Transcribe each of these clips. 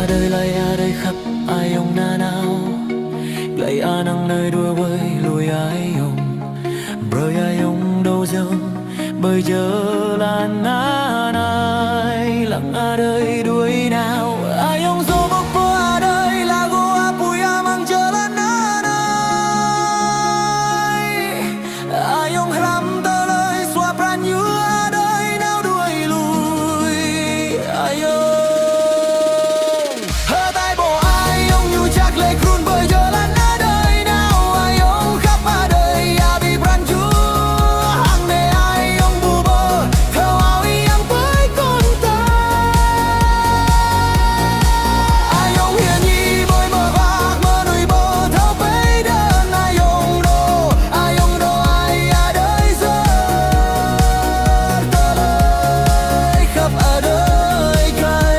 đời lại đời khắp ai ông na nào lại nắng nơi đuôi quay lùi ai ông bởi ai ông đâu dừng bây giờ là na này lặng đời đuôi nào ai ông dô bốc qua đời là go apui mang chờ là na này ai ông làm tơ lời xóa pran như đời nào đuôi lùi ai ông hơ tai bộ ai ông như chắc lệ khuôn bây giờ là na đời nào ai ông khắp đời bị pran chúa hàng này ai ông bù bơ theo áo yang với con ta ai ông hiền nhi bơi mơ vạc mơ nuôi bơ theo bấy đơn ai ông đâu ai đời giờ tơ lời khắp đời cay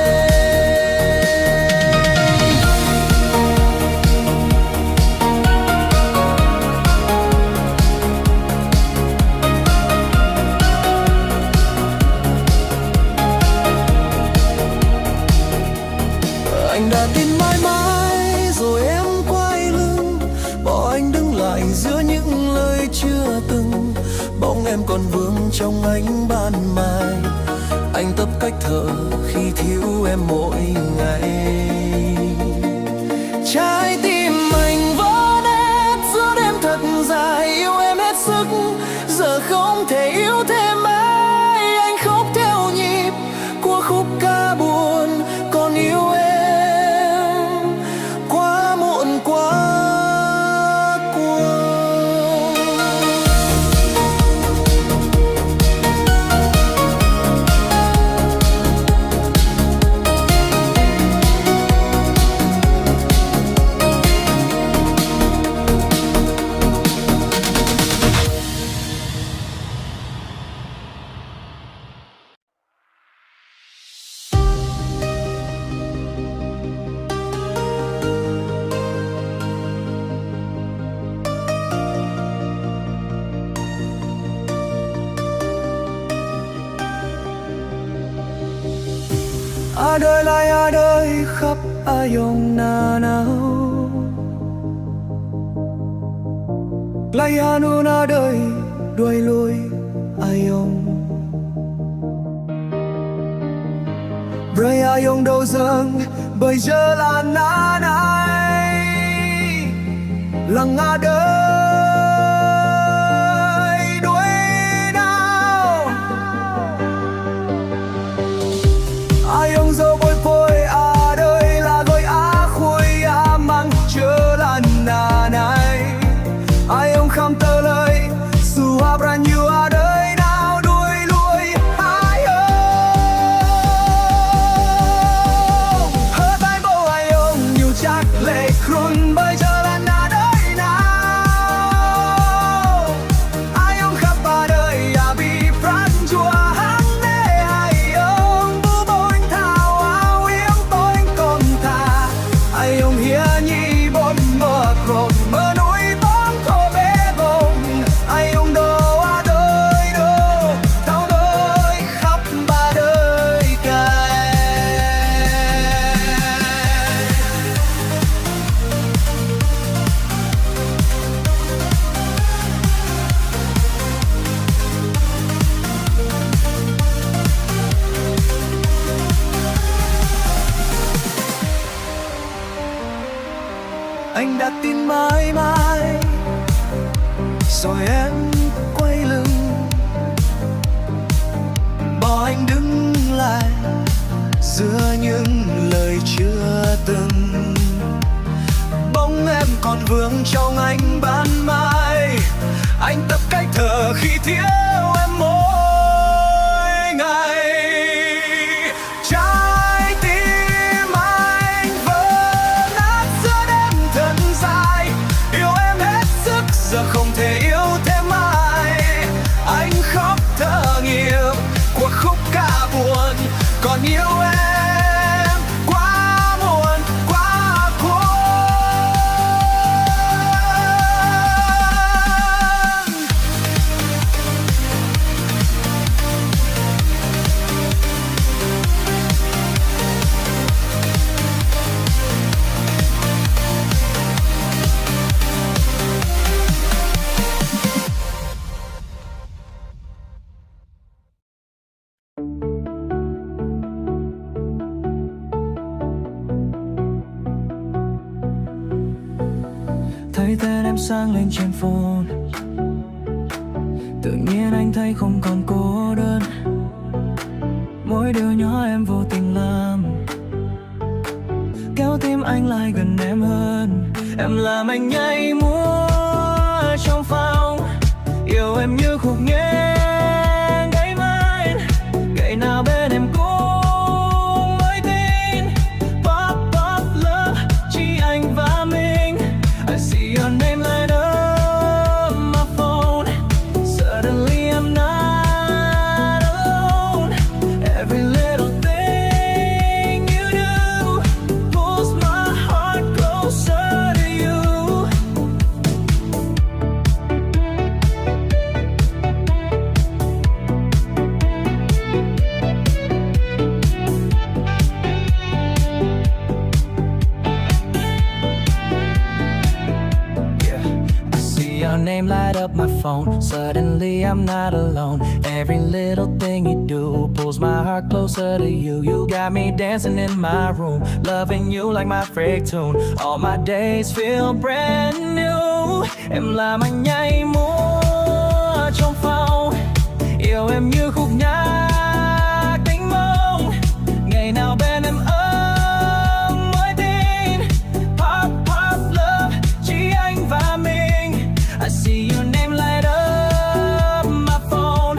anh đã tin mãi mãi rồi em quay lưng bỏ anh đứng lại giữa những lời chưa từng bóng em còn vương trong ánh ban mai anh tập cách thở khi thiếu em mỗi ngày trái tim anh vỡ nét giữa đêm thật dài yêu em hết sức giờ không thể yêu thêm ai anh khóc theo nhịp của khúc ca buồn còn yêu em quá muộn quá cuồng đời lại đời khắp ai ông na nào lại nu na đời đuôi lùi ai ông bởi ai ông đâu dừng bây giờ là na này lặng đời đuôi nào ai ông dâu bôi phôi đời là gọi khui mang chờ là na này ai ông khăm tơ lời dù brand new đời nào đuôi lùi ai ông hơ tai bộ ai ông nhiều chắc lệ khuôn bây giờ là na đời nào ai ông khắp đời bị pran chúa hàng nê ai ông bu bôi thao áo yếm tôi còn thà ai ông hiền nhi bồn mơ cột mơ núi bóng thô bê bồng ai ông đâu đời đâu thao đời khắp ba đời cay anh đã tin mãi mãi rồi em quay lưng bỏ anh đứng lại giữa những lời chưa từng bóng em còn vương trong ánh ban mai anh tập cách thở khi thiếu em mỗi ngày trái tim anh vỡ nát giữa đêm thật dài yêu em hết sức giờ không thể yêu thêm ai anh khóc thở nghiệp của khúc ca buồn còn yêu em quá muộn quá cuồng thấy tên em sáng lên trên phone, tự nhiên anh thấy không còn cô đơn. Mỗi điều nhỏ em vô tình làm, kéo tim anh lại gần em hơn. Em làm anh nhảy múa trong phòng, yêu em như khúc nghe ngày mai. Ngày nào bên em cũng mới tin, pop pop love chỉ anh và mình. I see your name light up my phone, suddenly I'm not alone. Every little thing you do pulls my heart closer to you. Your name light up my phone, suddenly I'm not alone. Every little thing you do pulls my heart closer to you. You got me dancing in my room, loving you like my freak tune. All my days feel brand new. Em làm anh nhảy múa trong phòng, yêu em như khúc nhạc tình mộng. Ngày nào bên em mới tin, pop pop love chỉ anh và mình. I see your name light up my phone,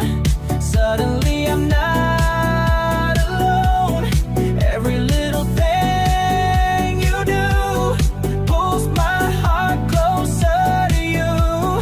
suddenly I'm not alone. Every little thing you do pulls my heart closer to you.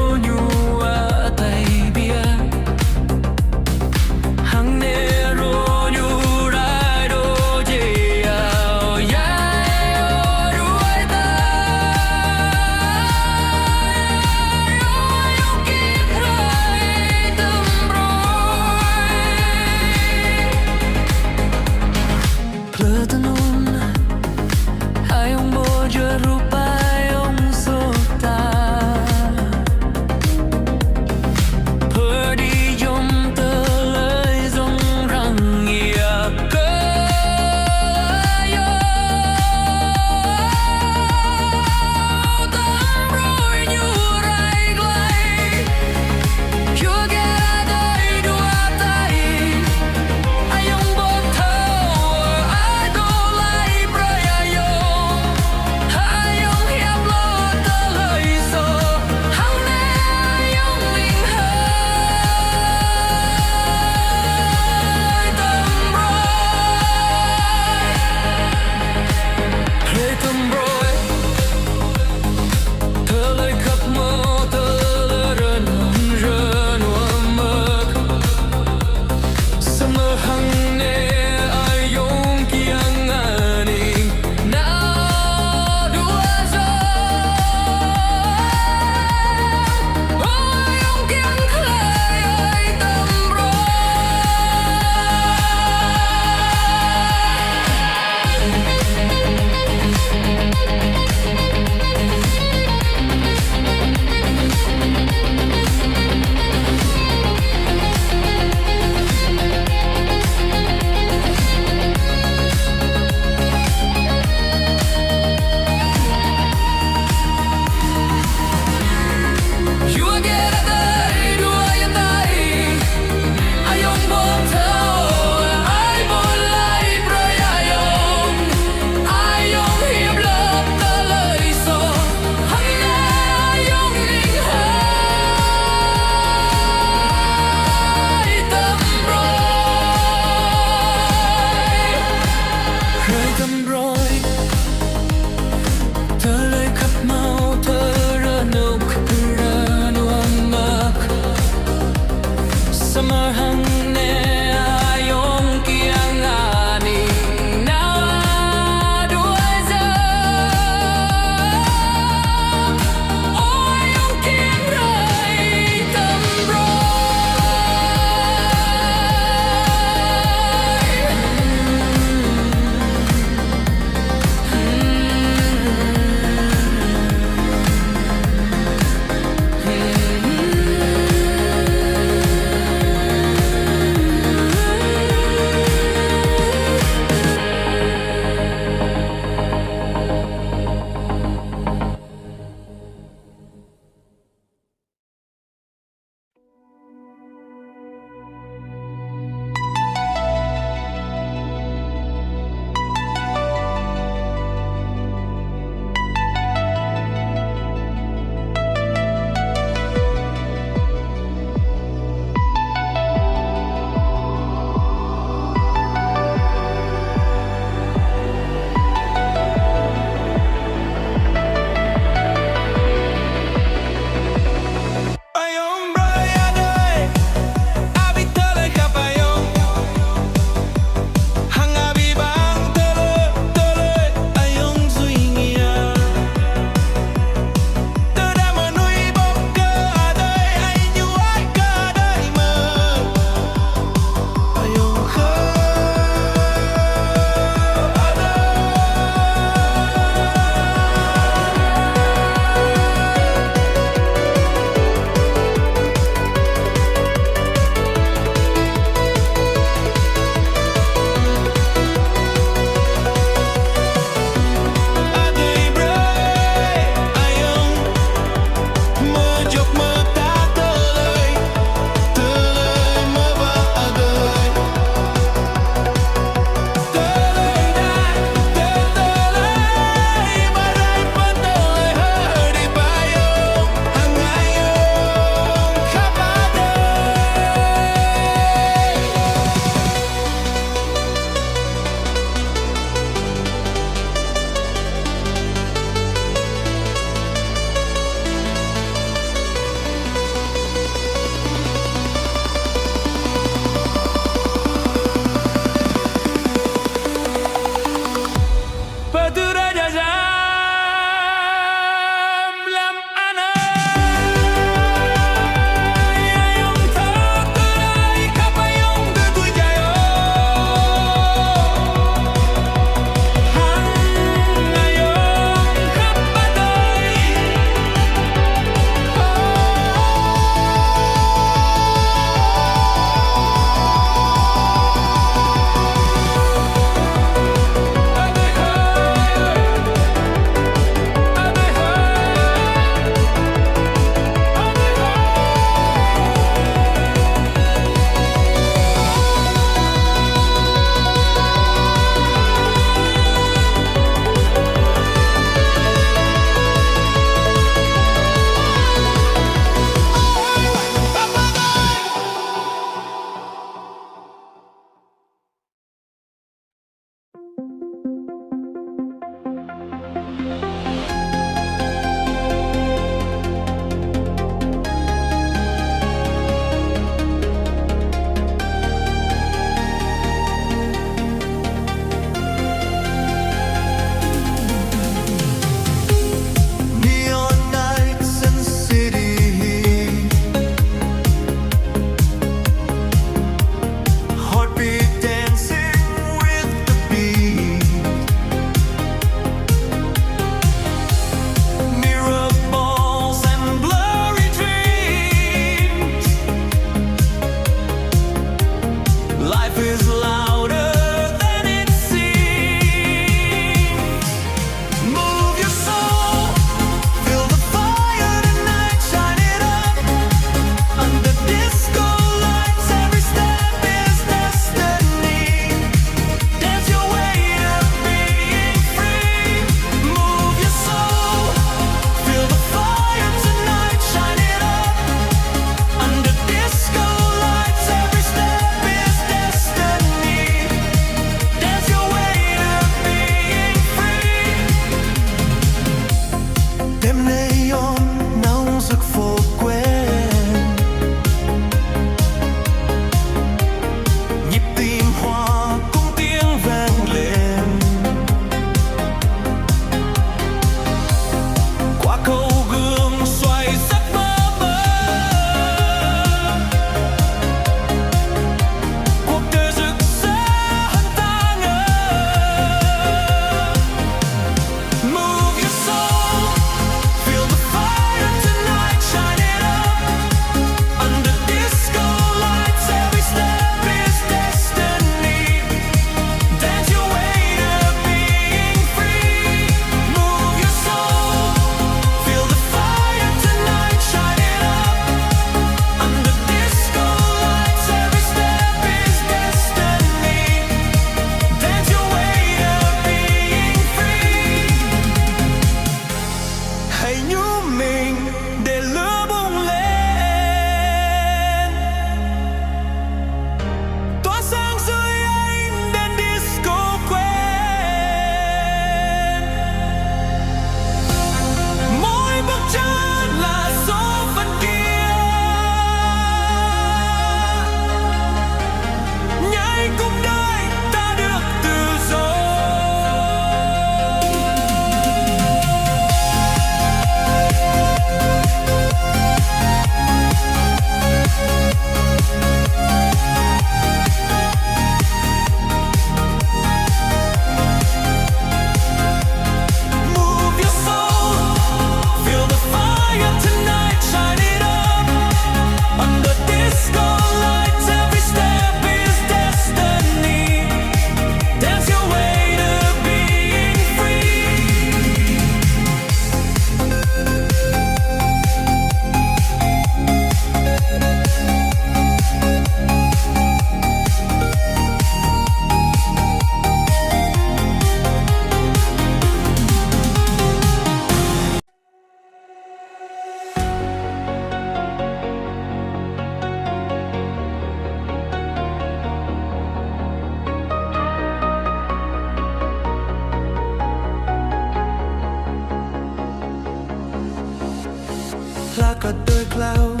cả đời cloud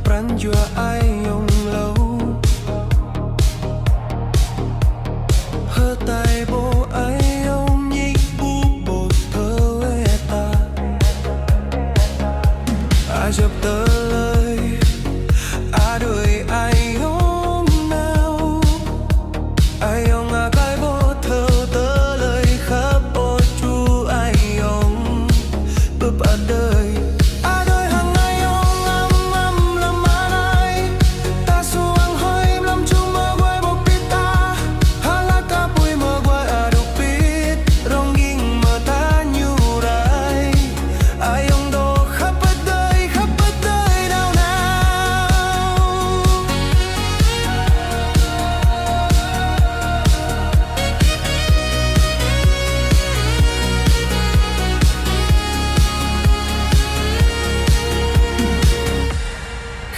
pran chua ai yong lâu hơ tai bo ai yong nhị bu bo thơ ta ai chập tơ lời à đời ai yong nào ai yong à cái bo thơ tơ lời khắp ô chu ai yong bập à đời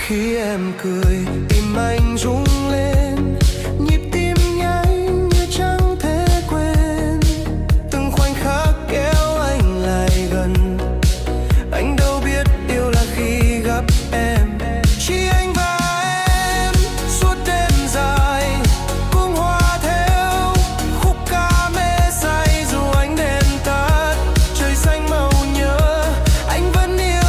khi em cười tim anh rung lên nhịp tim nhanh như chẳng thể quên từng khoảnh khắc kéo anh lại gần anh đâu biết yêu là khi gặp em chỉ anh và em suốt đêm dài cùng hòa theo khúc ca mê say dù ánh đèn tắt trời xanh màu nhớ anh vẫn yêu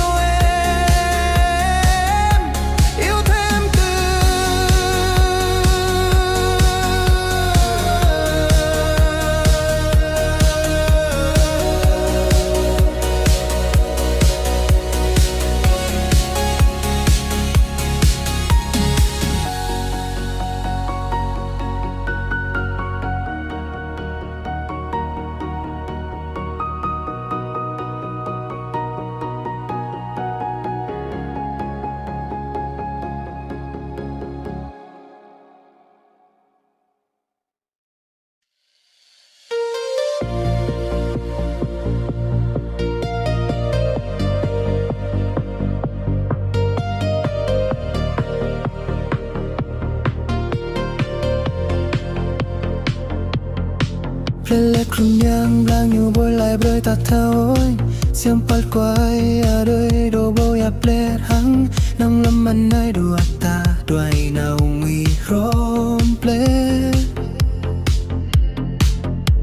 Lelek runyang blang nyu boy lai broi ta thaoi siampal kwai a doi do boy a plet hang nang lam man nai do ata doi nau ngi rom plet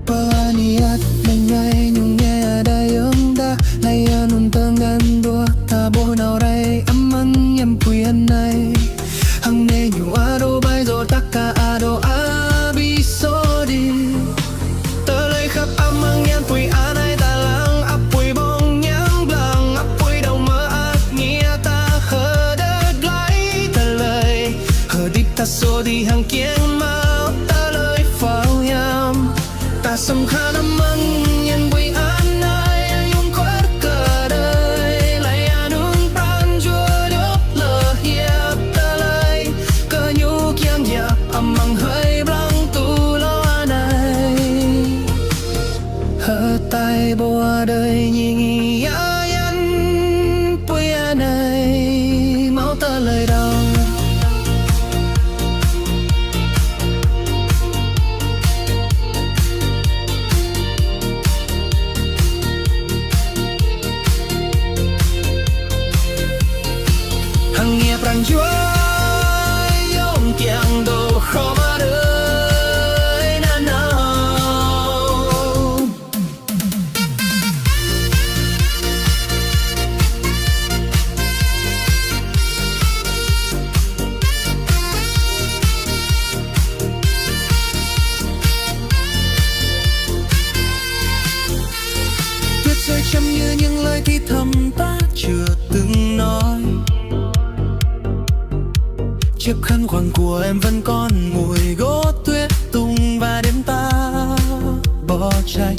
paniat mengai nyung nghe da yong da lai anun tangan do ta bo nau rai amman yam puyan nai hang ne nyu a do bai zo takka a do a bi so di khắp âm ang yan pui anai ta lang apui bong nhang blang apui đâu mơ ác nghĩa ta hờ đất lái ta lời hờ đích ta xô đi hàng kiên mau ta lời phao yam ta sum khan âm ang yan pui anai yung khuất cả đời lại anun pran chua đốt lờ hiệp ta lời cơ nhu kiang ya âm ang hơi blang tu lo này hơ tai bo đời nhìn ya yan pui này máu ta lời đau hằng nghe prang chúa yong kiang do khó mà đời na nào tuyết rơi chăm như những lời thì thầm ta chưa từng nói chiếc khăn quàng của em vẫn còn mùi gỗ tuyết tung và đêm ta bỏ chạy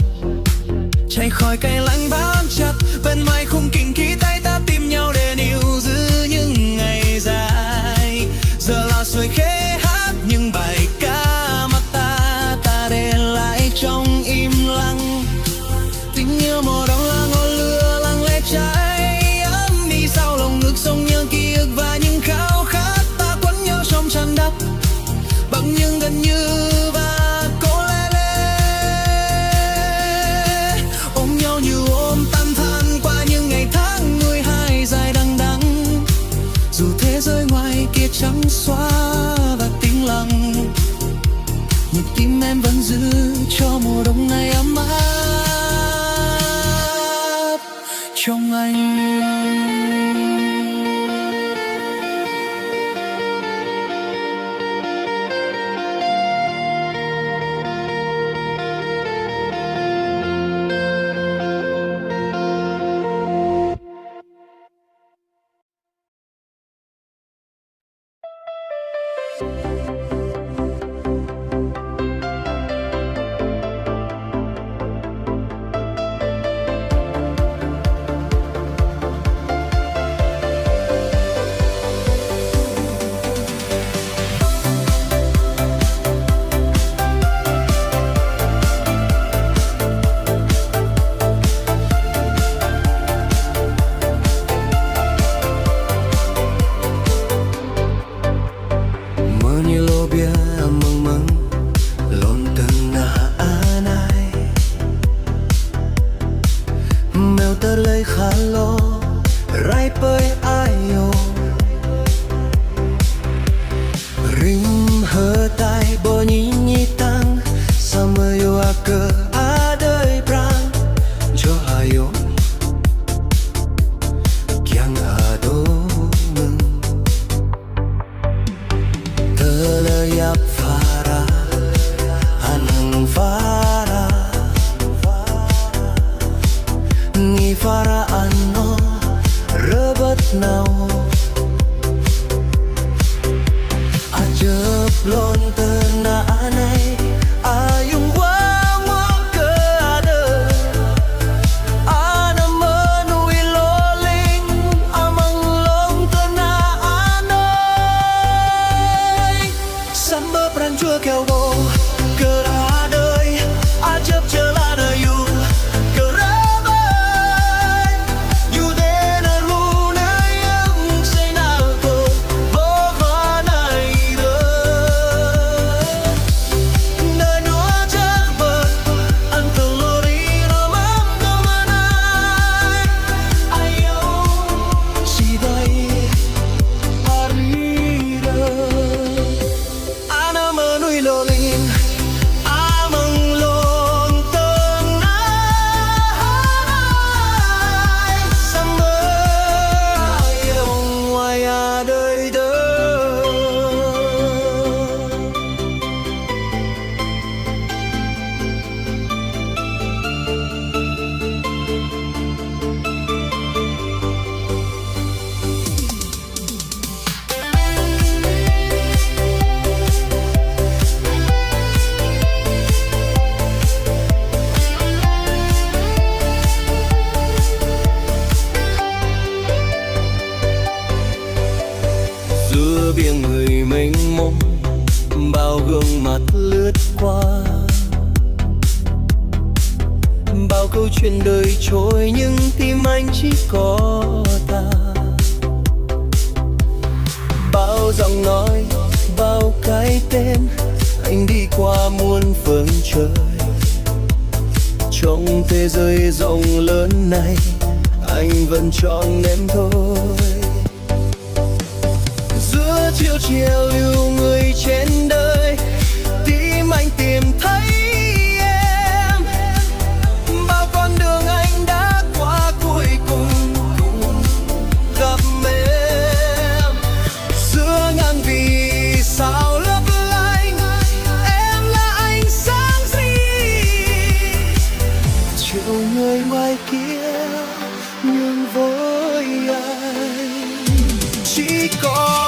chạy khỏi cây lạnh bám chặt bên mai khung kinh khi tay ta tìm nhau để níu giữ những ngày dài giờ là xuôi khê hát những bài ca mà ta để lại trong im lặng tình yêu mùa đông là ngọn lửa lặng lẽ cháy ấm đi sau lòng ngực sông nhớ ký ức và những khao khát ta quấn nhau trong chăn đắp bằng những gần như và cố lê lê ôm nhau như ôm tan than qua những ngày trắng xóa và tĩnh lặng, nhịp tim em vẫn giữ cho mùa đông này ấm áp trong anh. biển người mênh mông, bao gương mặt lướt qua, bao câu chuyện đời trôi nhưng tim anh chỉ có ta. Bao giọng nói, bao cái tên, anh đi qua muôn phương trời. Trong thế giới rộng lớn này, anh vẫn chọn em thôi. Giữa chiều chiều yêu người trên đời, tim anh tìm thấy em. Bao con đường anh đã qua cuối cùng gặp em. Giữa ngàn vì sao lấp lánh, em là ánh sáng duy. Chiều người ngoài kia nhưng với anh chỉ có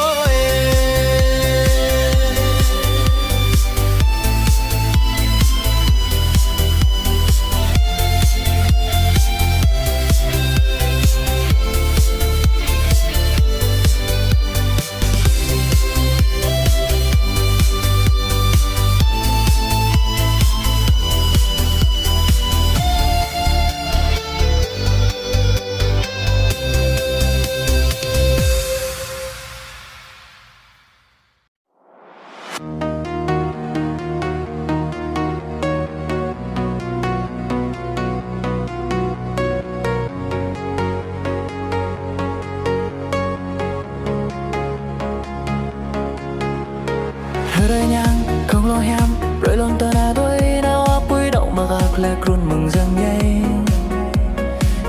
krun mừng dâng nhây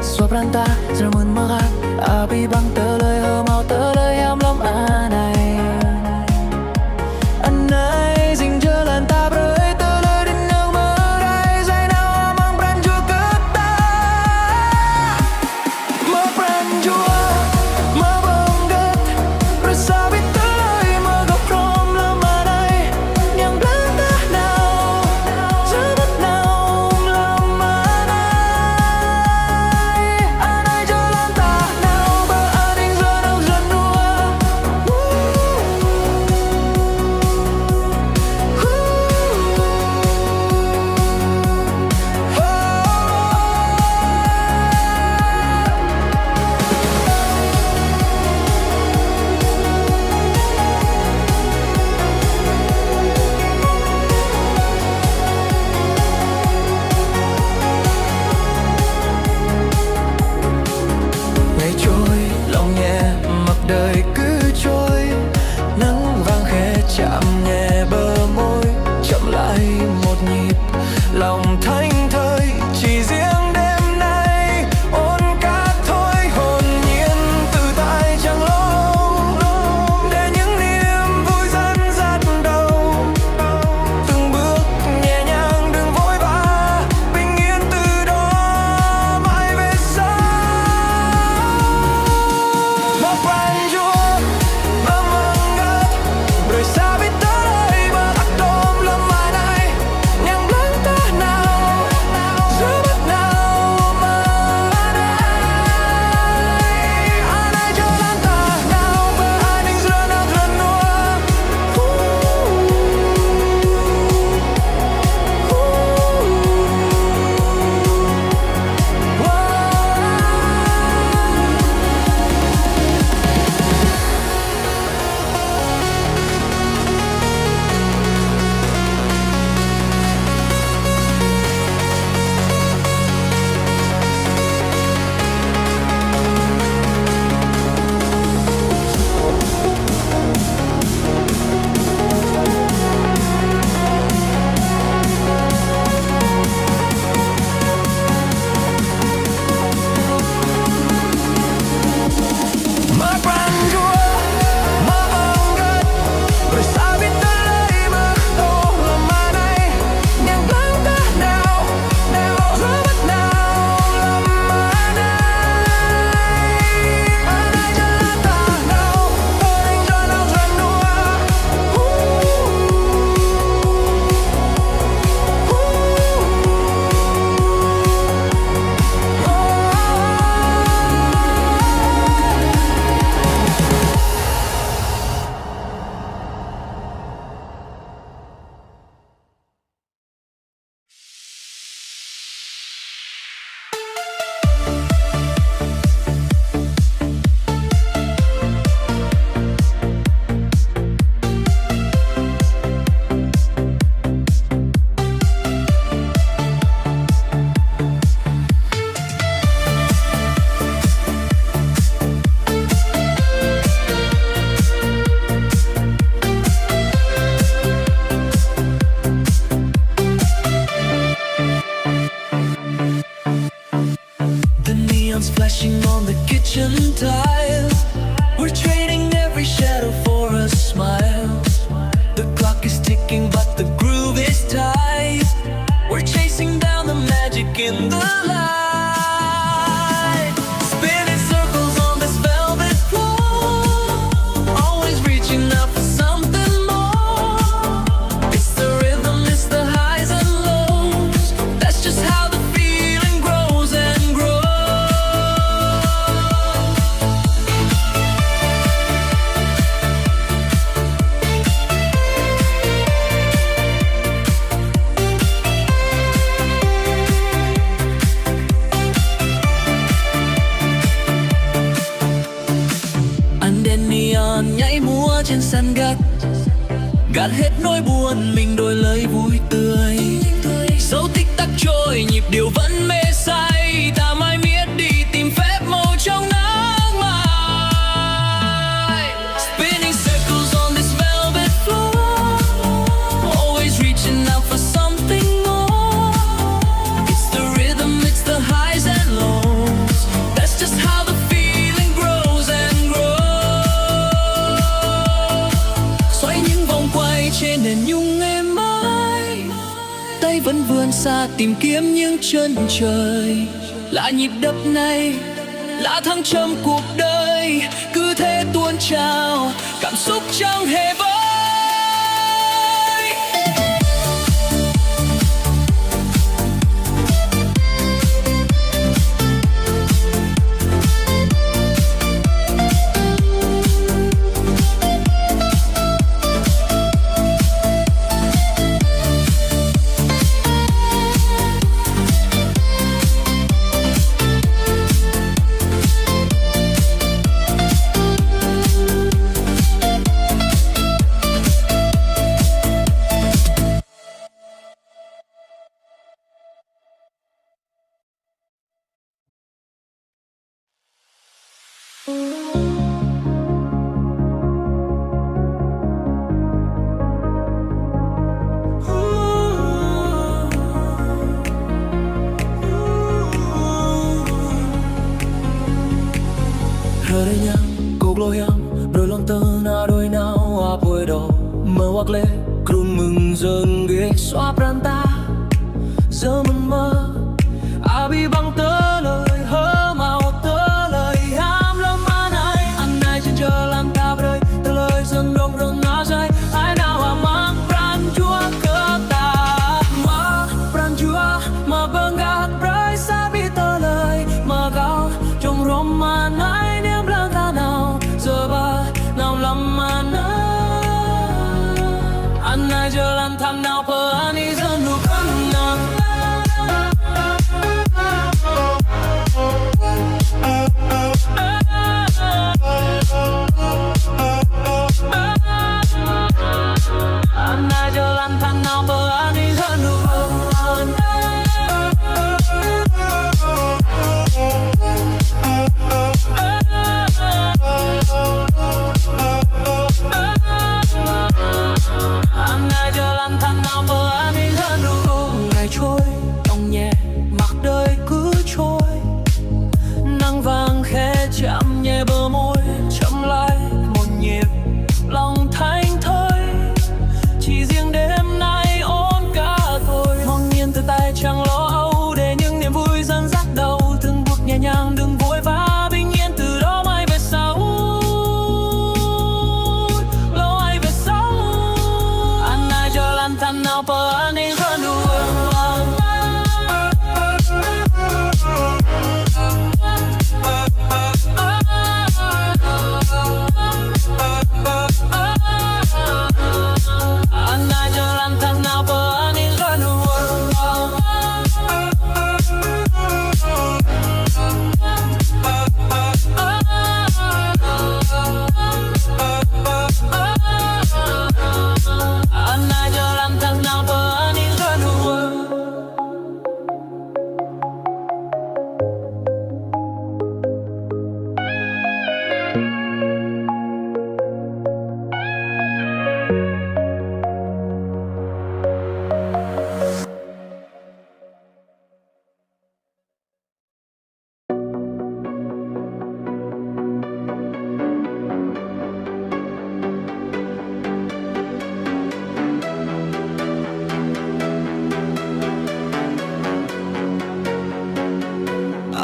xua pranta giờ mừng mơ gác abi băng tơ lời hơ mau tơ lời em lắm anh này dình chờ lần ta rơi tơ lời đến nhau mơ đây dây nào mang brand chua cất ta mơ brand chua mơ bông gất rồi sao biết tơ lời mơ gặp prom lắm này nhang blanc ta nào giờ bắt nào lắm anh ơi cho lần ta nào bờ anh anh giờ đâu dần đua ngày trôi lòng nhẹ mặc đời cứ trôi nắng vàng khẽ chạm nhẹ bờ môi chậm lại một nhịp lòng thanh thơi chỉ riêng đêm nay ôn ca thôi hồn nhiên tự tại chẳng lâu để những niềm vui dẫn dắt đầu từng bước nhẹ nhàng đừng vội vã bình yên từ đó mãi về sau một brand chua mơ màng ngất rồi sao biết tới đây mà ắt đom lâm mai này nhang blanc ta nào giữa bất nào mà anh ơi cho lan ta nào bờ anh anh giữa nào dần nua mơ brand chua mơ bông gất rồi sao biết tới đây mà đâu là mai này nhang blanc ta nào giữa bất nào làm mai này anh ơi cho lan ta nào anh cho nào dần đua The neon's flashing on the kitchen tile. We're trading every shadow for a smile. The clock is ticking, but the groove is tight. We're chasing down the magic in the light. Spinning circles on this velvet floor. Always reaching out for something more. It's the rhythm, it's the highs and lows. That's just how the feeling grows and grows. Ánh đèn neon nhảy múa trên sân gác, gạt hết nỗi buồn mình đổi lời vui tươi. Dấu tích tắc trôi nhịp điệu vẫn mê say, ta mãi miết đi tìm phép màu trong nắng mai. Spinning circles on this velvet floor, always reaching out for something more. It's xa tìm kiếm những chân trời. Là nhịp đập này, là thăng trầm cuộc đời, cứ thế tuôn trào cảm xúc chẳng hề vơi. Rarenya kogloyam berlontong adoi nau apoedo mewakle krun mengzeng ge xóa pranta giờ mình mơ abi băng tơ lời hơ màu tơ lời ham lâm anh này trên chờ làm ta đời tơ lời dần đông rừng ngã rơi ai nào mang pran chúa cơ ta ma pran chúa mà bâng gạt rơi xa bi tơ lời mà gạo trong rôm mà này Anai jalan tanau peani zenukan Anai jalan tanau peani zenukan Anai jalan tanau peani zenukan. Ngày trôi lòng nhẹ mặc đời cứ trôi, nắng vàng khẽ chạm nhẹ bờ môi chậm lại một nhịp lòng thanh thơi. Chỉ riêng đêm nay ôn cả thôi, mong nhiên từ tay chẳng lo âu để những niềm vui dần dắt đầu. Từng bước nhẹ nhàng đừng vội vã, bình yên từ đó mai về sau. Lâu ai về sau Anai jalan tanau peani zenukan. Anai jalan tanau peani zenukan. Anai jalan tanau peani zenukan.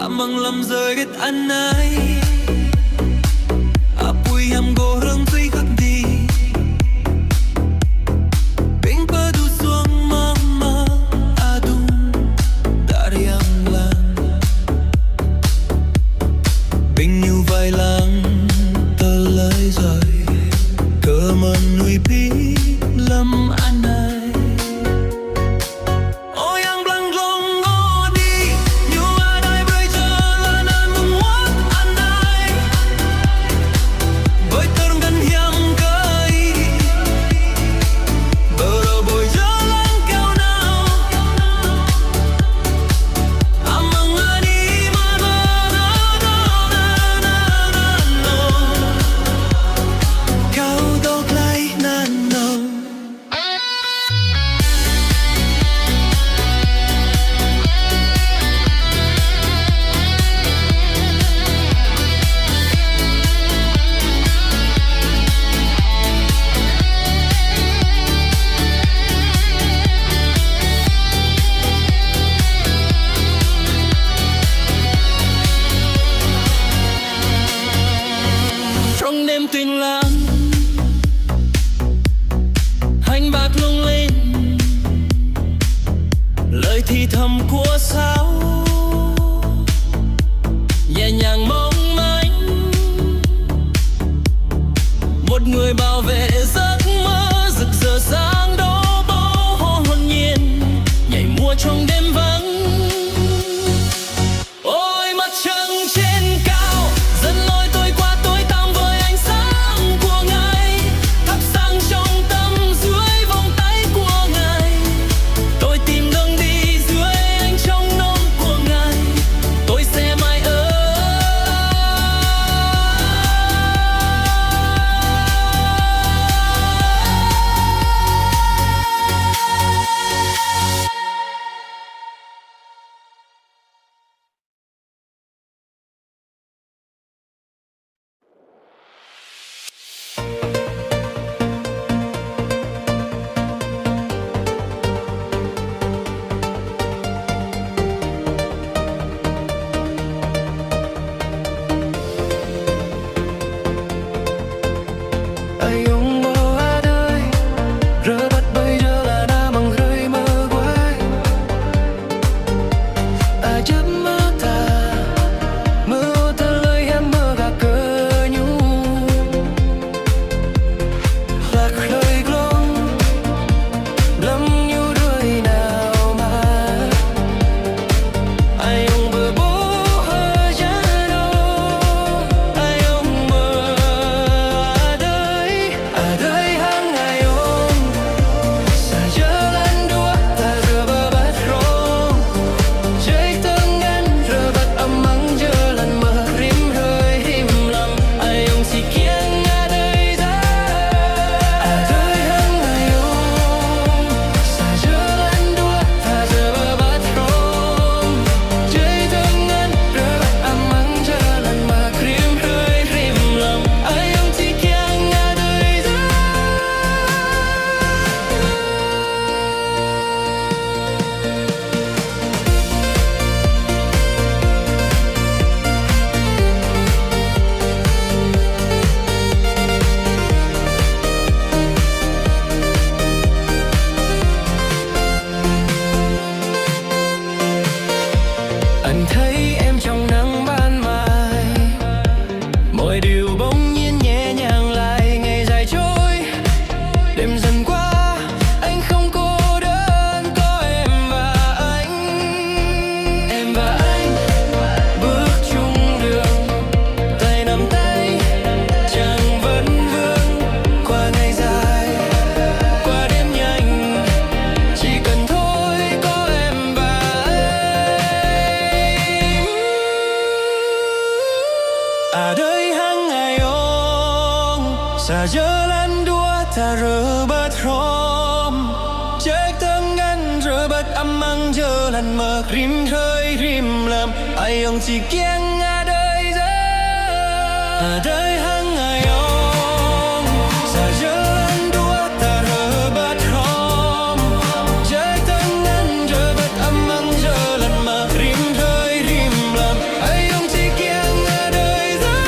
Amang lam rơi đứt anh ấy apui ham go rừng tuy khắc đi bên bờ du xuông mama adum dari ang lang bên như vai lang tơ lời rời cơ man nuôi pi lâm anh ấy. Gần Xa giờ lan đua ta rơ bớt rôm Chết tương ngăn rơ bớt âm măng giờ lần mơ rìm khơi rìm lầm ai ông chỉ kiêng ở đời giờ ở đời hăng ai ông xa giờ lan đua ta rơ bớt rôm Chết tương ngăn rơ bớt âm măng giờ lần mơ rìm khơi rìm lầm ai ông chỉ kiêng ở đời giờ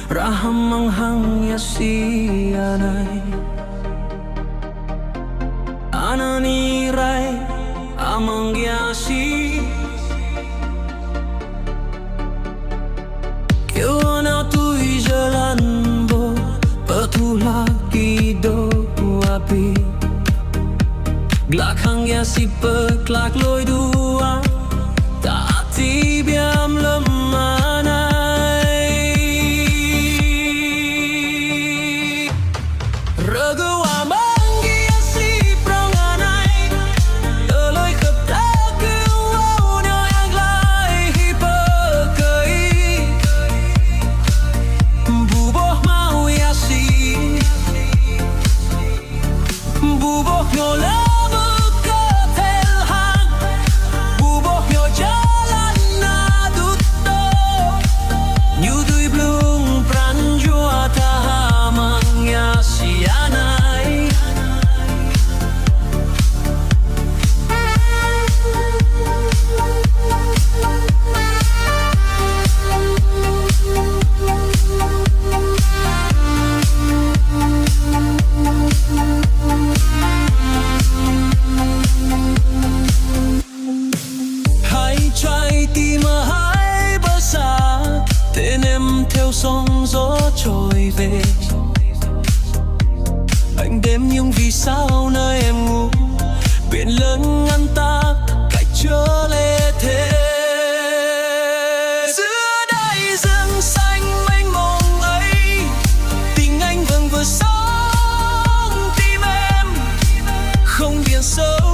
Raham hang yasianai Anani rai amang yasi Kêu nào tôi jalan bo Petulaki do api Glak hang yasi peklak loi dua Tak tibiam lemana sóng gió trôi về anh đêm những vì sao nơi em ngủ biển lớn ngăn ta cách trở lê thế giữa đại dương xanh mênh mông ấy tình anh vầng vừa sóng tim em không biển sâu